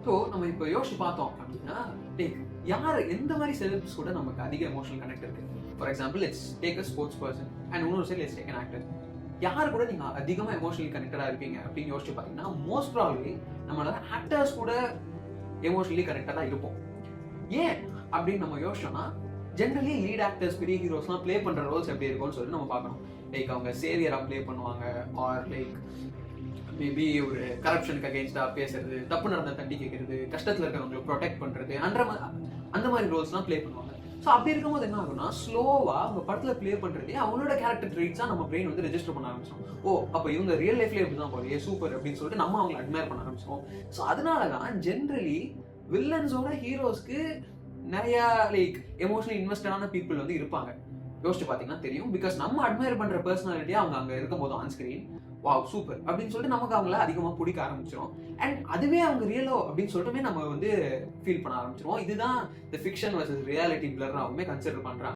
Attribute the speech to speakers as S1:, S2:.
S1: So நம்ம இப்போ யோசிச்சு பார்த்தோம் அப்படின்னா யார் எந்த மாதிரி செலிபிரிட்டிஸ் கூட நமக்கு அதிக எமோஷனல் கனெக்ட் இருக்கு. For example it's take a sports person and இன்னொரு side let's take an actor. யார் கூட நீங்க அதிகமாக எமோஷனலி கனெக்டடா இருப்பீங்க அப்படின்னு யோசிச்சு பார்த்தீங்கன்னா மோஸ்ட் ப்ராபப்லி நம்மளால ஆக்டர்ஸ் கூட எமோஷனலி கனெக்டடா இருப்போம். ஏன் அப்படின்னு நம்ம யோசிச்சோம்னா ஜென்ரலி லீட் ஆக்டர்ஸ் பெரிய ஹீரோஸ்லாம் ப்ளே பண்ற ரோல்ஸ் எப்படி இருக்கும்னு சொல்லி நம்ம பார்க்கணும். லைக் அவங்க சேவியரா ப்ளே பண்ணுவாங்க, ஆர் லைக் மேபி ஒரு கரப்ஷனுக்கு அகேன்ஸ்டா பேசுறது, தப்பு நடந்த தட்டி கேட்கறது, கஷ்டத்துல இருக்கிறவங்களை ப்ரொடெக்ட் பண்றது, அந்த மாதிரி ரோல்ஸ்லாம் ப்ளே பண்ணுவாங்க. ஸோ அப்படி இருக்கும்போது என்ன ஆகும்னா ஸ்லோவா அவங்க படத்துல ப்ளே பண்றதே அவங்களோட கேரக்டர் ட்ரீட்ஸா நம்ம பிரெயின் வந்து ரெஜிஸ்டர் பண்ண ஆரம்பிச்சோம். ஓ அப்போ இவங்க ரியல் லைஃப்ல எப்படிதான் போறியே சூப்பர் அப்படின்னு சொல்லிட்டு நம்ம அவங்களை அட்மையர் பண்ண ஆரம்பிச்சோம். ஸோ அதனாலதான் ஜென்ரலி வில்லன்ஸோட ஹீரோஸ்க்கு நிறைய லைக் எமோஷனலி இன்வெஸ்டடான பீப்புள் வந்து இருப்பாங்க. யோசிச்சு பார்த்தீங்கன்னா தெரியும். பிகாஸ் நம்ம அட்மையர் பண்ற பர்சனாலிட்டியா அவங்க அங்க இருக்கும்போது ஆன் ஸ்கிரீன் வாவ் சூப்பர் அப்படின்னு சொல்லிட்டு நமக்கு அவங்கள அதிகமாக பிடிக்க ஆரம்பிச்சிடும். அண்ட் அதுவே அவங்க ரியலோ அப்படின்னு சொல்லிட்டுமே நம்ம வந்து ஃபீல் பண்ண ஆரம்பிச்சிருவோம். இதுதான் இந்த ஃபிக்ஷன் வர்சஸ் ரியாலிட்டி பிளராகவுமே கன்சிடர் பண்றாங்க.